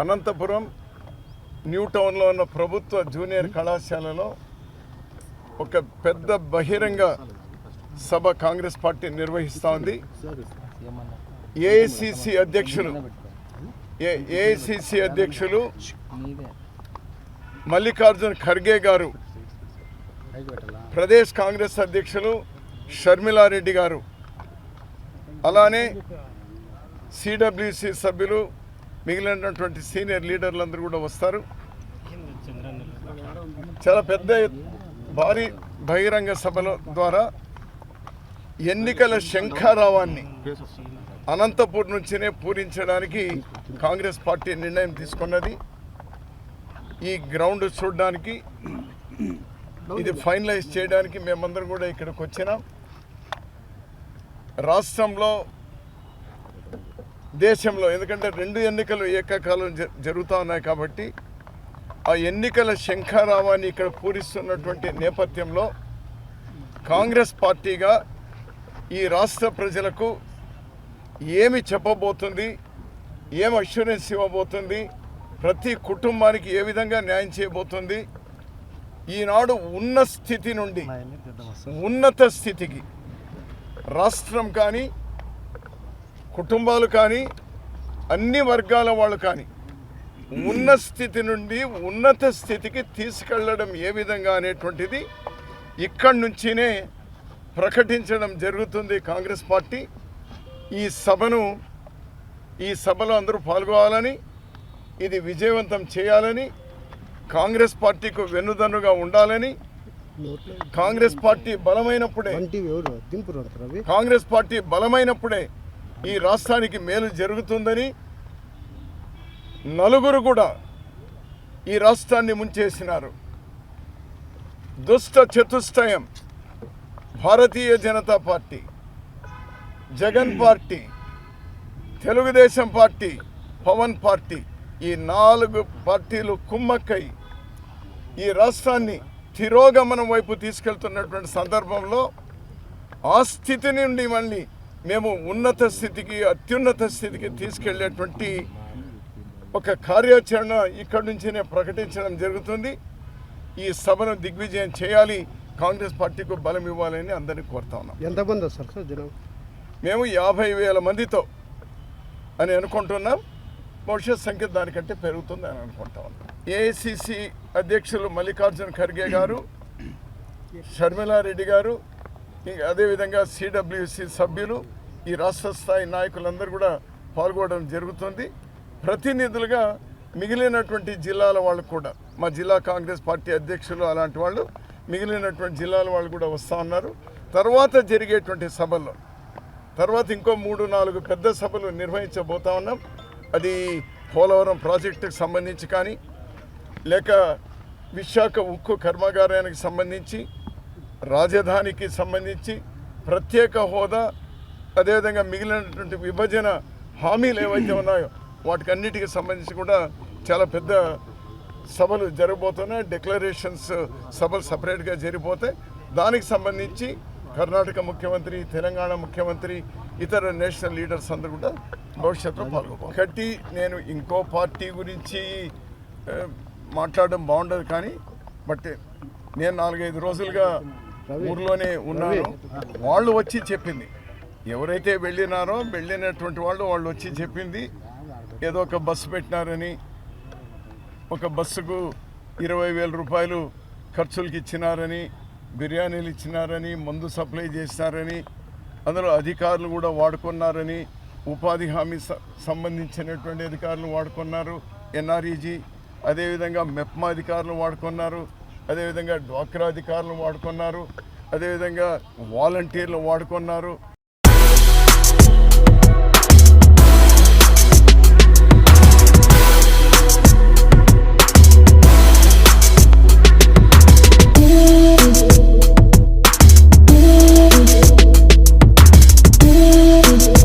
Anantapuram new టౌన్లో ఉన్న ప్రభుత్వ జూనియర్ కళాశాలలో ఒక పెద్ద బహిరంగ సభ కాంగ్రెస్ పార్టీ నిర్వహిస్తూ ఉంది. ఏఐసిసి అధ్యక్షులు మల్లికార్జున్ ఖర్గే గారు, ప్రదేశ్ కాంగ్రెస్ అధ్యక్షులు షర్మిలారెడ్డి గారు, అలానే సిడబ్ల్యూసి సభ్యులు, మిగిలినటువంటి సీనియర్ లీడర్లందరూ కూడా వస్తారు. చాలా పెద్ద భారీ బహిరంగ సభల ద్వారా ఎన్నికల శంఖారావాన్ని అనంతపూర్ నుంచినే పూరించడానికి కాంగ్రెస్ పార్టీ నిర్ణయం తీసుకున్నది. ఈ గ్రౌండ్ చూడడానికి, ఇది ఫైనలైజ్ చేయడానికి మేమందరం కూడా ఇక్కడికి వచ్చినాం. రాష్ట్రంలో, దేశంలో, ఎందుకంటే 2 ఎన్నికలు ఏకకాలం జరుగుతూ ఉన్నాయి కాబట్టి ఆ ఎన్నికల శంఖారావాన్ని ఇక్కడ పూరిస్తున్నటువంటి నేపథ్యంలో కాంగ్రెస్ పార్టీగా ఈ రాష్ట్ర ప్రజలకు ఏమి చెప్పబోతుంది, ఏం అష్యూరెన్స్ ఇవ్వబోతుంది, ప్రతి కుటుంబానికి ఏ విధంగా న్యాయం చేయబోతుంది, ఈనాడు ఉన్న స్థితి నుండి ఉన్నత స్థితికి రాష్ట్రం కానీ, కుటుంబాలు కానీ, అన్ని వర్గాల వాళ్ళు కానీ ఉన్న స్థితి నుండి ఉన్నత స్థితికి తీసుకెళ్లడం ఏ విధంగా అనేటువంటిది ఇక్కడి నుంచినే ప్రకటించడం జరుగుతుంది కాంగ్రెస్ పార్టీ. ఈ సభలో అందరూ పాల్గొనాలని, ఇది విజయవంతం చేయాలని, కాంగ్రెస్ పార్టీకి వెన్నుదన్నుగా ఉండాలని, కాంగ్రెస్ పార్టీ బలమైనప్పుడే ఈ రాష్ట్రానికి మేలు జరుగుతుందని, నలుగురు కూడా ఈ రాష్ట్రాన్ని ముంచేసినారు. దుష్ట చతుష్టయం, Bharatiya Janata party, Jagan party, Telugu Desam party, Pawan party, ఈ 4 పార్టీలు కుమ్మక్కై ఈ రాష్ట్రాన్ని తిరోగమనం వైపు తీసుకెళ్తున్నటువంటి సందర్భంలో ఆ స్థితి నుండి మళ్ళీ మేము ఉన్నత స్థితికి, అత్యున్నత స్థితికి తీసుకెళ్లేటువంటి ఒక కార్యాచరణ ఇక్కడి నుంచినే ప్రకటించడం జరుగుతుంది. ఈ సభను దిగ్విజయం చేయాలి, కాంగ్రెస్ పార్టీకి బలం ఇవ్వాలని అందరినీ కోరుతా ఉన్నాం. ఎంతమంది వస్తారు సార్ జనం? మేము 50,000 మందితో అని అనుకుంటున్నాం. భవిష్యత్ సంఖ్య దానికంటే పెరుగుతుంది అని అనుకుంటా ఉన్నాం. ఏఐసిసి అధ్యక్షులు మల్లికార్జున్ ఖర్గే గారు, షర్మిలారెడ్డి గారు, అదేవిధంగా సిడబ్ల్యూసి సభ్యులు, ఈ రాష్ట్ర స్థాయి నాయకులందరూ కూడా పాల్గొనడం జరుగుతుంది. ప్రతినిధులుగా మిగిలినటువంటి జిల్లాల వాళ్ళు కూడా, మా జిల్లా కాంగ్రెస్ పార్టీ అధ్యక్షులు అలాంటి వాళ్ళు, మిగిలినటువంటి జిల్లాల వాళ్ళు కూడా వస్తూ ఉన్నారు. తర్వాత జరిగేటువంటి సభల్లో తర్వాత ఇంకో 3-4 పెద్ద సభలు నిర్వహించబోతా ఉన్నాం. అది పోలవరం ప్రాజెక్టుకు సంబంధించి కానీ, లేక విశాఖ ఉక్కు కర్మాగారానికి సంబంధించి, రాజధానికి సంబంధించి, ప్రత్యేక హోదా, అదేవిధంగా మిగిలినటువంటి విభజన హామీలు ఏవైతే ఉన్నాయో వాటికన్నిటికి సంబంధించి కూడా చాలా పెద్ద సభలు జరగబోతున్నాయి. డిక్లరేషన్స్ సభలు సపరేట్గా జరిగిపోతాయి. దానికి సంబంధించి కర్ణాటక ముఖ్యమంత్రి, తెలంగాణ ముఖ్యమంత్రి, ఇతర నేషనల్ లీడర్స్ అందరూ కూడా భవిష్యత్తులో పాల్గొన్నారు. ఒకటి, నేను ఇంకో పార్టీ గురించి మాట్లాడడం బాగుండదు కానీ, బట్ నేను 4-5 రోజులుగా ఊర్లోనే ఉన్నాను. వాళ్ళు వచ్చి చెప్పింది, ఎవరైతే వెళ్ళినటువంటి వాళ్ళు వచ్చి చెప్పింది, ఏదో ఒక బస్సు పెట్టినారని, ఒక బస్సుకు 20,000 రూపాయలు ఖర్చులకి ఇచ్చినారని, బిర్యానీలు ఇచ్చినారని, మందు సప్లై చేసినారని, అందులో అధికారులు కూడా వాడుకున్నారని, ఉపాధి హామీ సంబంధించినటువంటి అధికారులు వాడుకున్నారు, ఎన్ఆర్ఈజీ, అదేవిధంగా మెప్మా అధికారులు వాడుకున్నారు, అదేవిధంగా డ్వాక్రా అధికారులు వాడుకున్నారు, అదేవిధంగా వాలంటీర్లు వాడుకున్నారు.